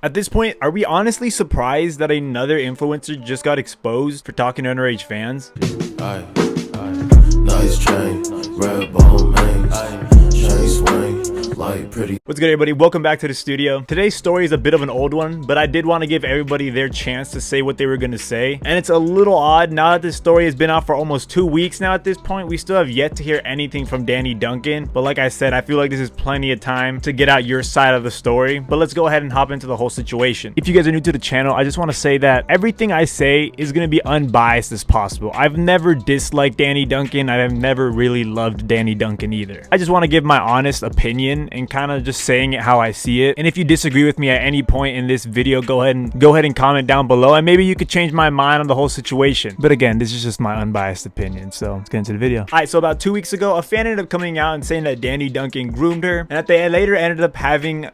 At this point, are we honestly surprised that another influencer just got exposed for talking to underage fans? Aye, nice chain, red bone mains, chain swing, like pretty. What's good, everybody? Welcome back to the studio. Today's story is a bit of an old one, but I did want to give everybody their chance to say what they were going to say. And it's a little odd now that this story has been out for almost 2 weeks now. At this point, we still have yet to hear anything from Danny Duncan. But like I said, I feel like this is plenty of time to get out your side of the story. But let's go ahead and hop into the whole situation. If you guys are new to the channel, I just want to say that everything I say is going to be unbiased as possible. I've never disliked Danny Duncan. I've never really loved Danny Duncan either. I just want to give my honest opinion and kind of just saying it how I see it. And if you disagree with me at any point in this video, go ahead and comment down below, and maybe you could change my mind on the whole situation. But again, this is just my unbiased opinion, so let's get into the video. All right, so about 2 weeks ago, a fan ended up coming out and saying that Danny Duncan groomed her, and that they later ended up having,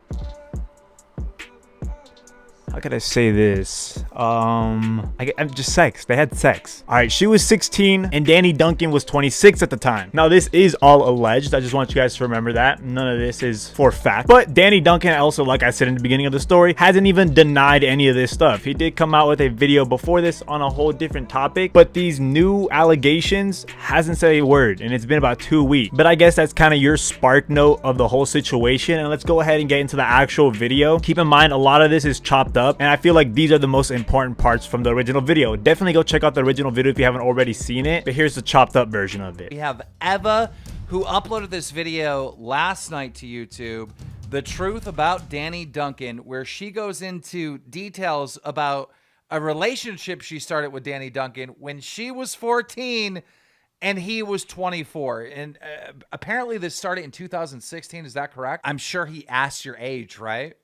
how could I say this? I'm just sex. They had sex. All right, she was 16 and Danny Duncan was 26 at the time. Now, this is all alleged. I just want you guys to remember that. None of this is for fact. But Danny Duncan also, like I said in the beginning of the story, hasn't even denied any of this stuff. He did come out with a video before this on a whole different topic, but these new allegations hasn't said a word, and it's been about 2 weeks. But I guess that's kind of your spark note of the whole situation, and let's go ahead and get into the actual video. Keep in mind, a lot of this is chopped up, and I feel like these are the most important parts from the original video. Definitely go check out the original video if you haven't already seen it, but here's the chopped up version of it. We have Eva, who uploaded this video last night to YouTube, The Truth About Danny Duncan, where she goes into details about a relationship she started with Danny Duncan when she was 14 and he was 24. And apparently this started in 2016. Is that correct? I'm sure he asked your age, right?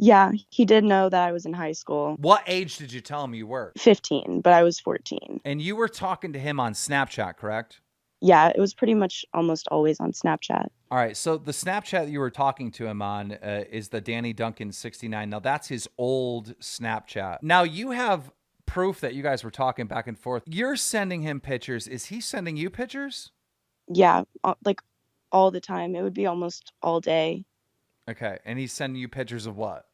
Yeah, he did know that I was in high school. What age did you tell him you were? 15, but I was 14. And you were talking to him on Snapchat, correct? Yeah, it was pretty much almost always on Snapchat. All right, so the Snapchat you were talking to him on is the Danny Duncan 69. Now, that's his old Snapchat. Now, you have proof that you guys were talking back and forth. You're sending him pictures. Is he sending you pictures? Yeah, like all the time. It would be almost all day. Okay, and he's sending you pictures of what?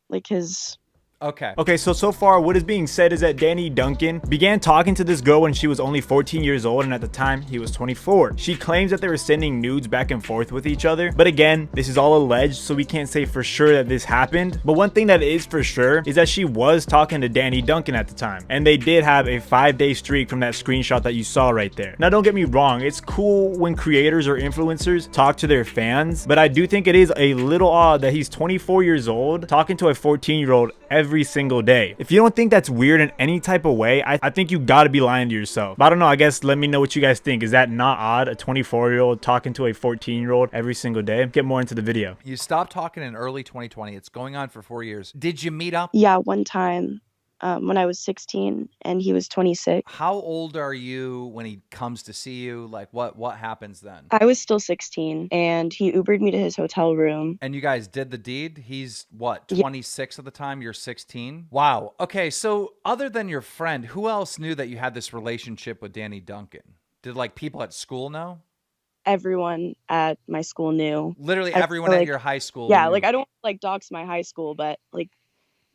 Like his... Okay, so far what is being said is that Danny Duncan began talking to this girl when she was only 14 years old, and at the time he was 24. She claims that they were sending nudes back and forth with each other, but again, this is all alleged, so we can't say for sure that this happened. But one thing that is for sure is that she was talking to Danny Duncan at the time, and they did have a 5-day streak from that screenshot that you saw right there. Now, don't get me wrong, it's cool when creators or influencers talk to their fans, but I do think it is a little odd that he's 24 years old talking to a 14-year-old every single day. If you don't think that's weird in any type of way, I think you gotta be lying to yourself. But I don't know, I guess let me know what you guys think. Is that not odd? A 24-year-old talking to a 14-year-old every single day? Get more into the video. You stopped talking in early 2020. It's going on for 4 years. Did you meet up? Yeah, one time when I was 16 and he was 26. How old are you when he comes to see you? Like, what happens then? I was still 16, and he Ubered me to his hotel room. And you guys did the deed? He's what, Yeah. 26 at the time? You're 16? Wow. Okay, so other than your friend, who else knew that you had this relationship with Danny Duncan? Did like people at school know? Everyone at my school knew. Literally I everyone feel at like- your high school Yeah, knew. like I don't like dox my high school, but like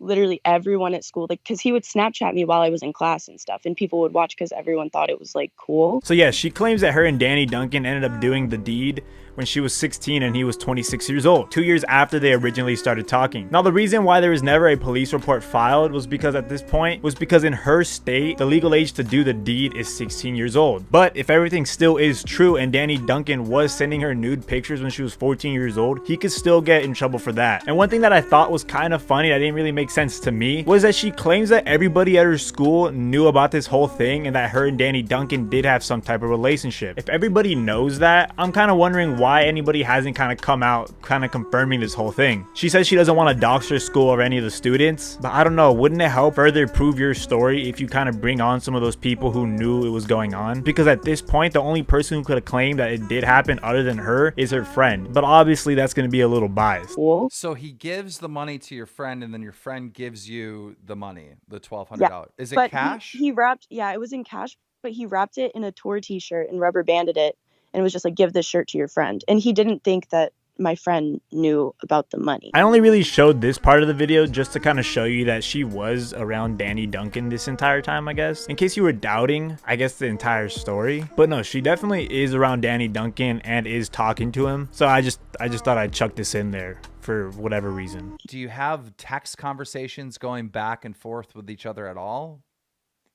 literally everyone at school, like, because he would Snapchat me while I was in class and stuff, and people would watch because everyone thought it was like cool. So yeah, she claims that her and Danny Duncan ended up doing the deed when she was 16 and he was 26 years old, 2 years after they originally started talking. Now, the reason why there was never a police report filed was because at this point was because in her state, the legal age to do the deed is 16 years old. But if everything still is true and Danny Duncan was sending her nude pictures when she was 14 years old, he could still get in trouble for that. And one thing that I thought was kind of funny that didn't really make sense to me was that she claims that everybody at her school knew about this whole thing and that her and Danny Duncan did have some type of relationship. If everybody knows that, I'm kind of wondering why anybody hasn't kind of come out kind of confirming this whole thing. She says she doesn't want to dox her school or any of the students, but I don't know, wouldn't it help further prove your story if you kind of bring on some of those people who knew it was going on? Because at this point, the only person who could have claimed that it did happen other than her is her friend, but obviously that's going to be a little biased. Cool. So he gives the money to your friend, and then your friend gives you the money, the $1,200. Yeah, Is it but cash? He wrapped, yeah, it was in cash, but he wrapped it in a tour t-shirt and rubber banded it, and it was just like, give this shirt to your friend. And he didn't think that my friend knew about the money. I only really showed this part of the video just to kind of show you that she was around Danny Duncan this entire time, I guess. In case you were doubting, I guess, the entire story. But no, she definitely is around Danny Duncan and is talking to him. So I just thought I'd chuck this in there for whatever reason. Do you have text conversations going back and forth with each other at all?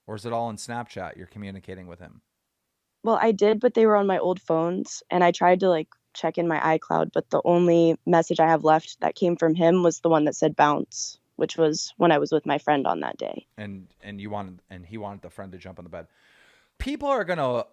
Or is it all in Snapchat you're communicating with him? Well, I did, but they were on my old phones, and I tried to like check in my iCloud, but the only message I have left that came from him was the one that said bounce, which was when I was with my friend on that day. And he wanted the friend to jump on the bed. People are gonna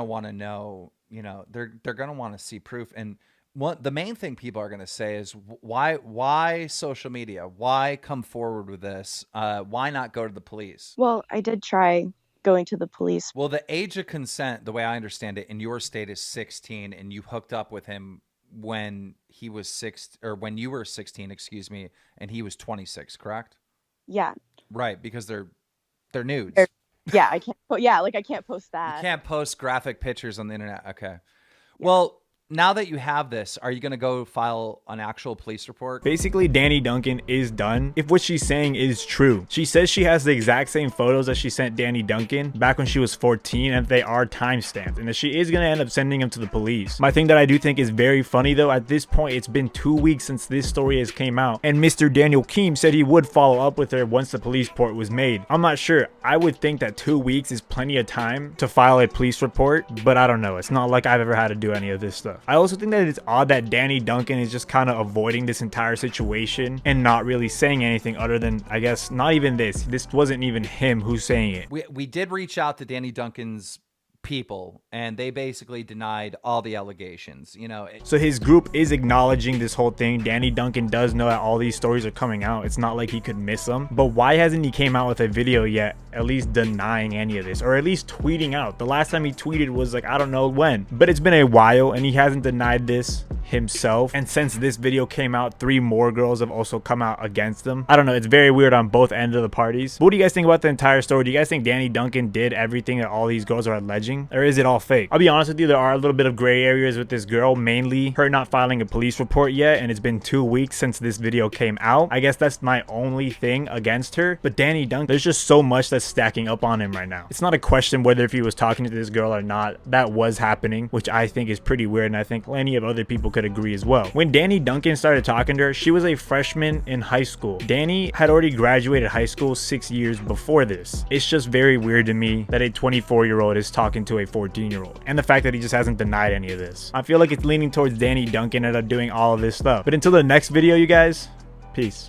want to know, you know, they're gonna want to see proof. And the main thing people are gonna say is why social media? Why come forward with this? Why not go to the police? Well, I did try going to the police. Well, the age of consent, the way I understand it, in your state is 16, and you hooked up with him when he was when you were 16, excuse me, and he was 26, correct? Yeah. Right, because they're nudes. Yeah, I can't. I can't post that. You can't post graphic pictures on the internet. Okay. Yeah. Well, now that you have this, are you going to go file an actual police report? Basically, Danny Duncan is done if what she's saying is true. She says she has the exact same photos that she sent Danny Duncan back when she was 14, and they are timestamped, and that she is going to end up sending them to the police. My thing that I do think is very funny though, at this point, it's been 2 weeks since this story has came out, and Mr. Daniel Keem said he would follow up with her once the police report was made. I'm not sure. I would think that 2 weeks is plenty of time to file a police report, but I don't know. It's not like I've ever had to do any of this stuff. I also think that it's odd that Danny Duncan is just kind of avoiding this entire situation and not really saying anything other than, I guess, not even this. This wasn't even him who's saying it. We did reach out to Danny Duncan's people, and they basically denied all the allegations, you know. So his group is acknowledging this whole thing. Danny Duncan does know that all these stories are coming out. It's not like he could miss them. But why hasn't he came out with a video yet, at least denying any of this, or at least tweeting out? The last time he tweeted was like, I don't know when, but it's been a while, and he hasn't denied this himself. And since this video came out, 3 more girls have also come out against him. I don't know, it's very weird on both ends of the parties. But what do you guys think about the entire story? Do you guys think Danny Duncan did everything that all these girls are alleging, or is it all fake? I'll be honest with you, there are a little bit of gray areas with this girl, mainly her not filing a police report yet, and it's been 2 weeks since this video came out. I guess that's my only thing against her. But Danny Duncan, there's just so much that's stacking up on him right now. It's not a question whether if he was talking to this girl or not. That was happening, which I think is pretty weird, and I think plenty of other people could agree as well. When Danny Duncan started talking to her, she was a freshman in high school. Danny had already graduated high school 6 years before this. It's just very weird to me that a 24-year-old is talking to a 14-year-old, and the fact that he just hasn't denied any of this. I feel like it's leaning towards Danny Duncan ended up doing all of this stuff. But until the next video, you guys, peace.